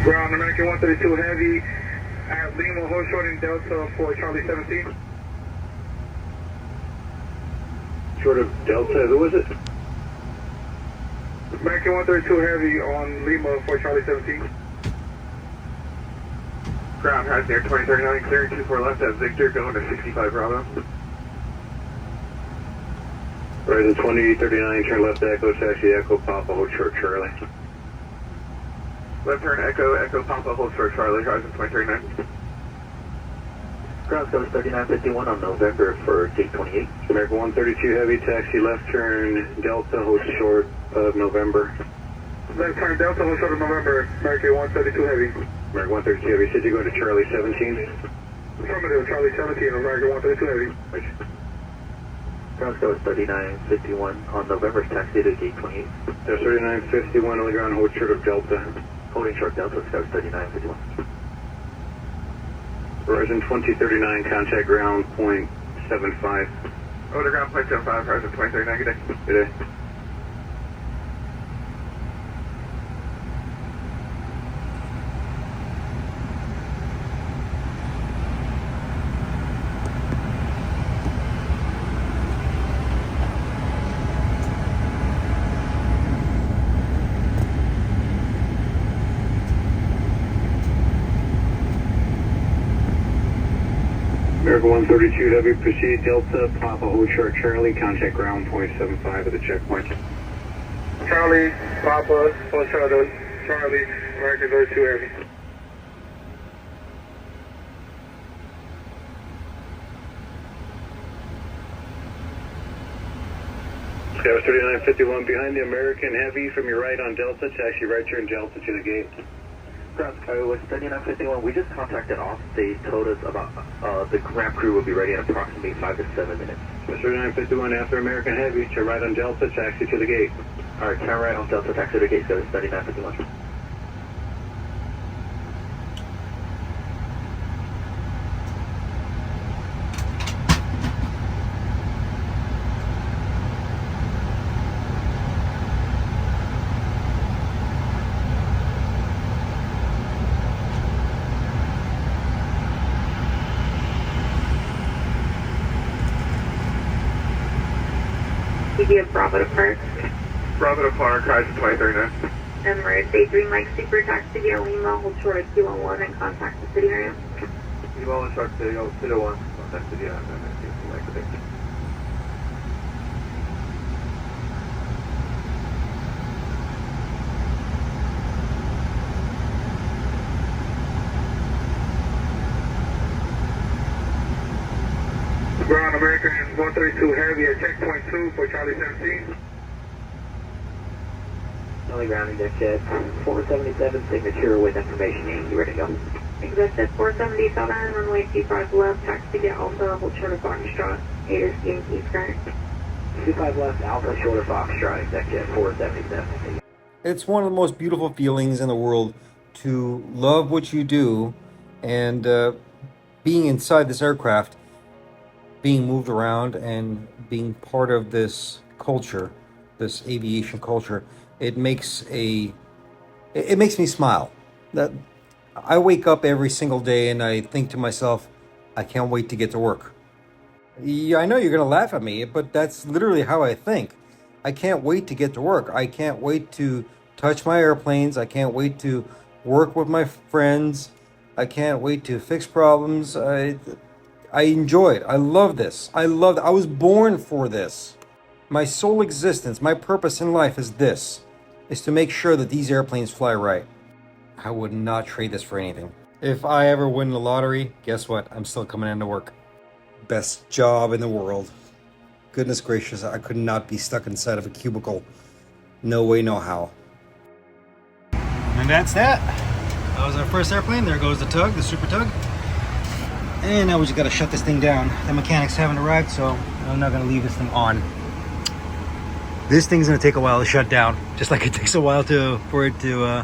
Ground American 132 Heavy at Lima, hold short in Delta for Charlie 17. Short of Delta, who was it? American 132 Heavy on Lima for Charlie 17. Ground, high near 2039, clearing 24 left at Victor, going to 65 Bravo. Horizon 2039, turn left Echo, taxi Echo, Papa, hold short Charlie. Left turn Echo, Echo Papa, hold short Charlie, Horizon 2039. Ground, Skywest 3951 on November for gate 28. American 132 Heavy, taxi left turn Delta, hold short of November. Left turn Delta, hold short of November, American 132 Heavy. American 132 Heavy, said you're going to Charlie 17. Affirmative, Charlie 17, American 132 Heavy. Ground, Skywest 3951 on November, taxi to gate 28. Delta 3951 on the ground, hold short of Delta. Holding short Delta, Skywest 3951. Horizon 2039, contact ground point 75. Over ground point 75, Horizon 2039, good day. Good day. American 132 Heavy, proceed Delta, Papa, hold short Charlie, contact ground point 75 at the checkpoint. Charlie, Papa, hold short of Charlie, American 32 Heavy. Skywest 3951 behind the American Heavy from your right on Delta, taxi right turn Delta to the gate. Ground, Skywest 3951, we just contacted off. They told us about the ground crew will be ready in approximately 5 to 7 minutes. Skywest 3951 after American Heavy, to right on Delta, taxi to the gate. Alright, turn right on Delta, taxi to the gate, Skywest 3951. Give Bravo to Park. Bravo to Park, Horizon 2039. Emirates A3 Mike Super Taxi via Lima, hold short of Kilo 1 and contact the city area. You all instruct the Kilo 1, contact the Ground American 132 Heavy at checkpoint 2 for Charlie 17. Only grounding deck jet, 477 signature with information needed. You ready to go? Exit at 477, runway 25 left, taxi to Alpha, hold short of Foxtrot, 8 is Yankee current. 25 left, Alpha, shorter Foxtrot, deck jet 477. It's one of the most beautiful feelings in the world to love what you do, and being inside this aircraft, being moved around and being part of this culture, this aviation culture, it makes me smile. That I wake up every single day and I think to myself, I can't wait to get to work. Yeah, I know you're gonna laugh at me, but that's literally how I think. I can't wait to get to work. I can't wait to touch my airplanes. I can't wait to work with my friends. I can't wait to fix problems. I enjoy it. I love this. I was born for this. My sole existence, my purpose in life is this, is to make sure that these airplanes fly right. I would not trade this for anything. If I ever win the lottery, guess what? I'm still coming into work. Best job in the world. Good goodness gracious, I could not be stuck inside of a cubicle. No way, no how. And that's that. That was our first airplane. There goes the tug, the super tug. And now we just gotta shut this thing down. The mechanics haven't arrived, so I'm not gonna leave this thing on. This thing's gonna take a while to shut down, just like it takes a while for it to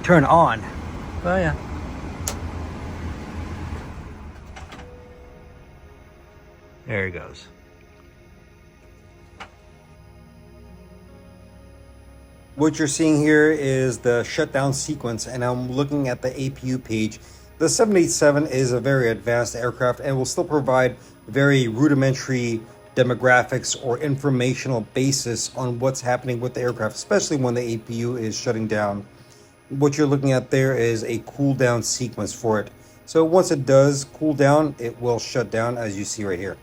turn on. But yeah. There it goes. What you're seeing here is the shutdown sequence, and I'm looking at the APU page. The 787 is a very advanced aircraft and will still provide very rudimentary demographics or informational basis on what's happening with the aircraft, especially when the APU is shutting down. What you're looking at there is a cool down sequence for it. So once it does cool down, it will shut down, as you see right here.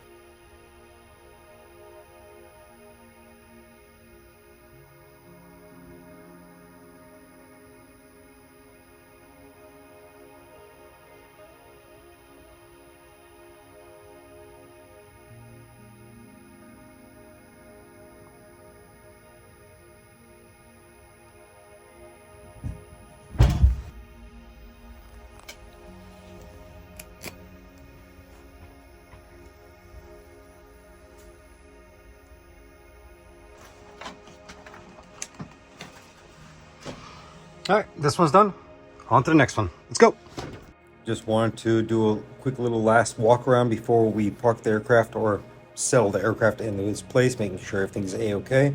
All right, this one's done. On to the next one. Let's go. Just wanted to do a quick little last walk around before we park the aircraft or settle the aircraft into its place, making sure everything's a-okay.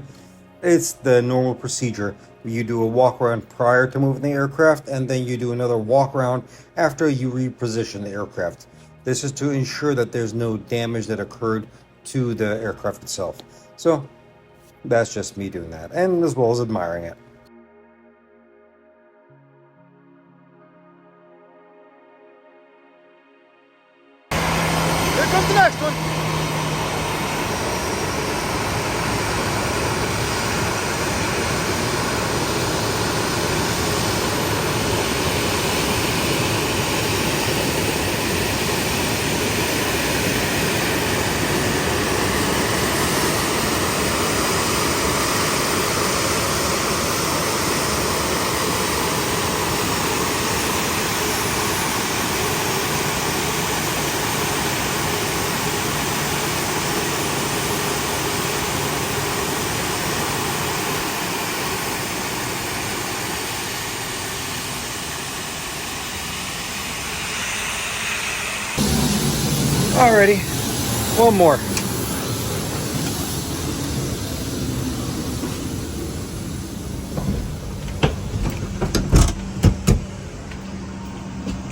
It's the normal procedure. You do a walk around prior to moving the aircraft, and then you do another walk around after you reposition the aircraft. This is to ensure that there's no damage that occurred to the aircraft itself. So that's just me doing that, and as well as admiring it. Here comes the next one. Alrighty, one more.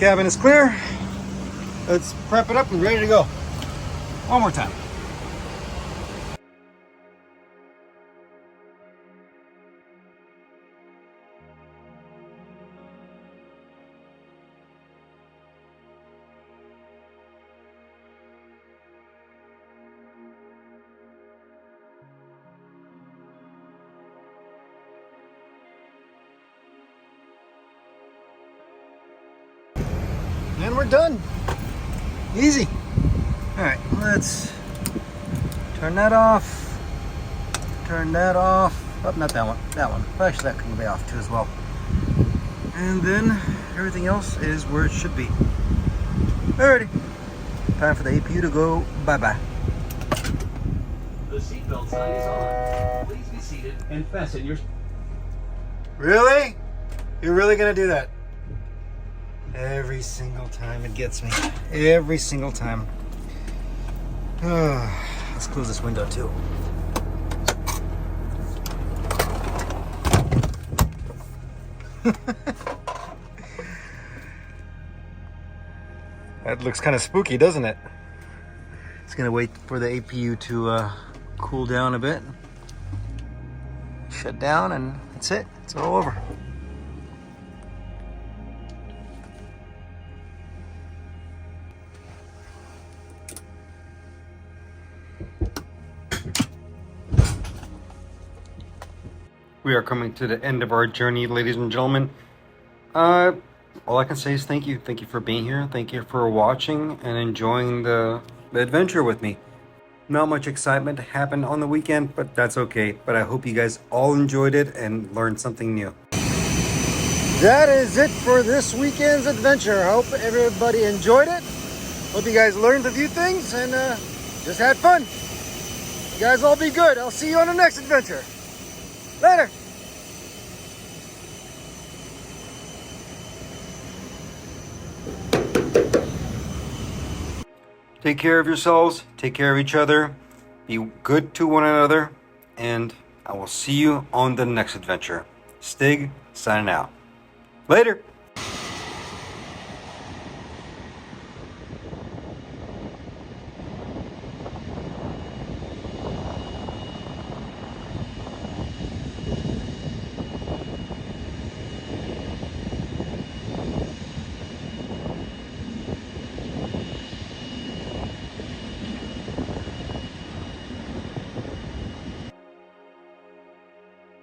Cabin is clear. Let's prep it up and ready to go. One more time. And we're done. Easy. All right, let's turn that off. Turn that off. Oh, not that one. That one. Actually, that can be off too as well. And then everything else is where it should be. Alrighty. Time for the APU to go bye-bye. The seatbelt sign is on. Please be seated and fasten your... Really? You're really gonna do that? Every single time it gets me. Every single time. Let's close this window too. That looks kind of spooky, doesn't it? It's gonna wait for the APU to cool down a bit. Shut down, and that's it. It's all over. We are coming to the end of our journey, ladies and gentlemen. All I can say is thank you. Thank you for being here. Thank you for watching and enjoying the adventure with me. Not much excitement happened on the weekend, but that's okay. But I hope you guys all enjoyed it and learned something new. That is it for this weekend's adventure. I hope everybody enjoyed it. Hope you guys learned a few things and just had fun. You guys all be good. I'll see you on the next adventure. Later. Take care of yourselves, take care of each other, be good to one another, and I will see you on the next adventure. Stig, signing out. Later!